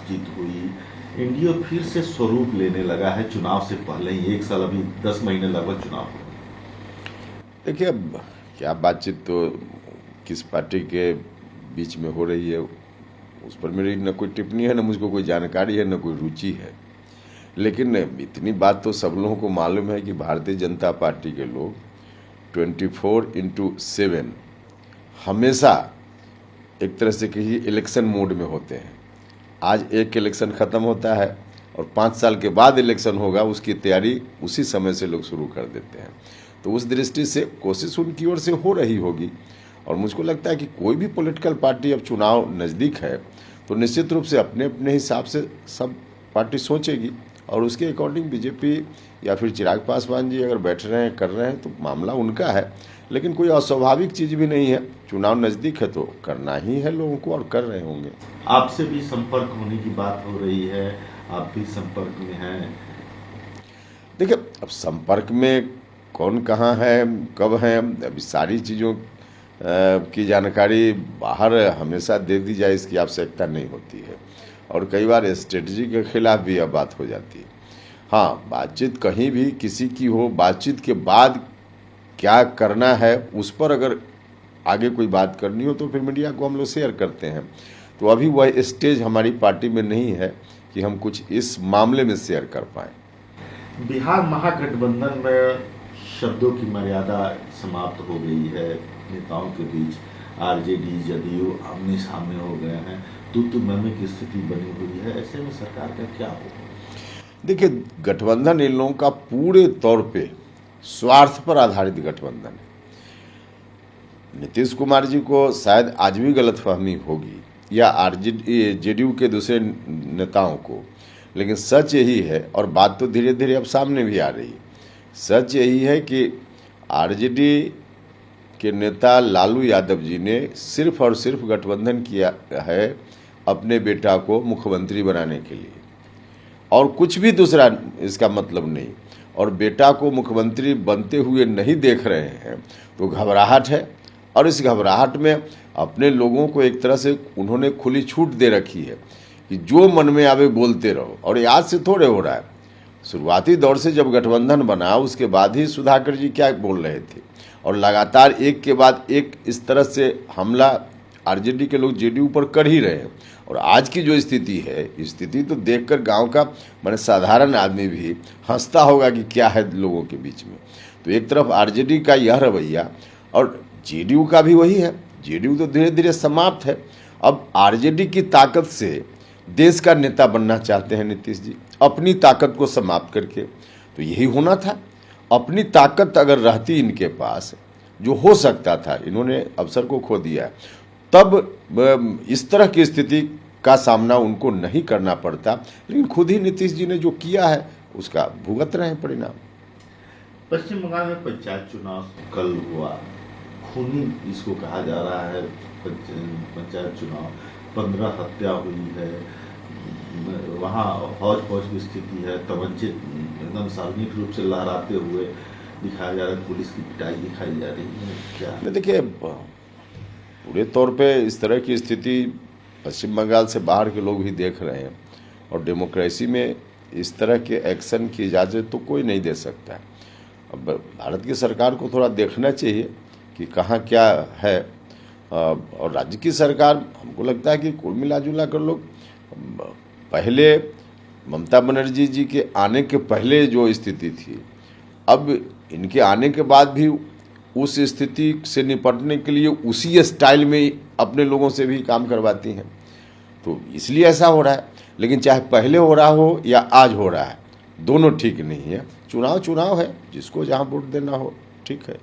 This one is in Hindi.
जीत हुई, एनडीए फिर से स्वरूप लेने लगा है चुनाव से पहले ही। 1 साल, अभी 10 महीने लगभग चुनाव हो। देखिए, अब क्या बातचीत तो किस पार्टी के बीच में हो रही है उस पर मेरी न कोई टिप्पणी है, न मुझको कोई जानकारी है, न कोई रुचि है। लेकिन इतनी बात तो सब लोगों को मालूम है कि भारतीय जनता पार्टी के लोग 24/7 हमेशा एक तरह से कहिए इलेक्शन मोड में होते हैं। आज एक इलेक्शन ख़त्म होता है और 5 साल के बाद इलेक्शन होगा, उसकी तैयारी उसी समय से लोग शुरू कर देते हैं। तो उस दृष्टि से कोशिश उनकी ओर से हो रही होगी। और मुझको लगता है कि कोई भी पॉलिटिकल पार्टी, अब चुनाव नज़दीक है तो निश्चित रूप से अपने अपने हिसाब से सब पार्टी सोचेगी और उसके अकॉर्डिंग बीजेपी या फिर चिराग पासवान जी अगर बैठ रहे हैं, कर रहे हैं, तो मामला उनका है। लेकिन कोई अस्वाभाविक चीज़ भी नहीं है। चुनाव नज़दीक है तो करना ही है लोगों को, और कर रहे होंगे। आपसे भी संपर्क होने की बात हो रही है, आप भी संपर्क में हैं। देखिए, अब संपर्क में कौन कहाँ है, कब है, अभी सारी चीज़ों की जानकारी बाहर हमेशा दे दी जाए इसकी आवश्यकता नहीं होती है। और कई बार स्ट्रेटजी के खिलाफ भी यह बात हो जाती है। हाँ, बातचीत कहीं भी किसी की हो, बातचीत के बाद क्या करना है उस पर अगर आगे कोई बात करनी हो तो फिर मीडिया को हम लोग शेयर करते हैं। तो अभी वह स्टेज हमारी पार्टी में नहीं है कि हम कुछ इस मामले में शेयर कर पाएँ। बिहार महागठबंधन में शब्दों की मर्यादा समाप्त हो गई है। नेताओं के बीच आरजेडी जदयू आमने सामने हो गए हैं, तू-तू-मैं-मैं की स्थिति बनी हुई है। ऐसे में सरकार का क्या होगा? देखिए, गठबंधन इन लोगों का पूरे तौर पे स्वार्थ पर आधारित गठबंधन है। नीतीश कुमार जी को शायद आज भी गलतफहमी होगी या आरजेडी जेडीयू के दूसरे नेताओं को, लेकिन सच यही है, और बात तो धीरे धीरे अब सामने भी आ रही है। सच यही है कि आरजेडी के नेता लालू यादव जी ने सिर्फ और सिर्फ गठबंधन किया है अपने बेटा को मुख्यमंत्री बनाने के लिए, और कुछ भी दूसरा इसका मतलब नहीं। और बेटा को मुख्यमंत्री बनते हुए नहीं देख रहे हैं तो घबराहट है, और इस घबराहट में अपने लोगों को एक तरह से उन्होंने खुली छूट दे रखी है कि जो मन में आवे बोलते रहो। और ये आज से थोड़े हो रहा है, शुरुआती दौर से जब गठबंधन बना उसके बाद ही सुधाकर जी क्या बोल रहे थे, और लगातार एक के बाद एक इस तरह से हमला आरजेडी के लोग जेडीयू पर कर ही रहे हैं। और आज की जो स्थिति है, स्थिति तो देखकर गांव का माने साधारण आदमी भी हंसता होगा कि क्या है लोगों के बीच में। तो एक तरफ आरजेडी का यह रवैया और जेडीयू का भी वही है। जेडीयू तो धीरे धीरे समाप्त है। अब आरजेडी की ताकत से देश का नेता बनना चाहते हैं नीतीश जी, अपनी ताकत को समाप्त करके। तो यही होना था। अपनी ताकत अगर रहती इनके पास, जो हो सकता था, इन्होंने अवसर को खो दिया, तब इस तरह की स्थिति का सामना उनको नहीं करना पड़ता। लेकिन खुद ही नीतीश जी ने जो किया है उसका भुगत रहे हैं परिणाम। पश्चिम बंगाल में पंचायत चुनाव कल हुआ, खूनी इसको कहा जा रहा है पंचायत चुनाव। 15 हत्या हुई है, वहाँ फौज की स्थिति है, तमंचे एकदम सार्वजनिक रूप से लहराते हुए दिखाया जा रहा है, पुलिस की पिटाई दिखाई जा रही है। क्या देखिए, पूरे तौर पे इस तरह की स्थिति पश्चिम बंगाल से बाहर के लोग भी देख रहे हैं, और डेमोक्रेसी में इस तरह के एक्शन की इजाज़त तो कोई नहीं दे सकता है। अब भारत की सरकार को थोड़ा देखना चाहिए कि कहाँ क्या है, और राज्य की सरकार, हमको लगता है कि कुल मिला जुला कर लोग पहले ममता बनर्जी जी के आने के पहले जो स्थिति थी, अब इनके आने के बाद भी उस स्थिति से निपटने के लिए उसी स्टाइल में अपने लोगों से भी काम करवाती हैं। तो इसलिए ऐसा हो रहा है। लेकिन चाहे पहले हो रहा हो या आज हो रहा है, दोनों ठीक नहीं है। चुनाव चुनाव है, जिसको जहां वोट देना हो ठीक है।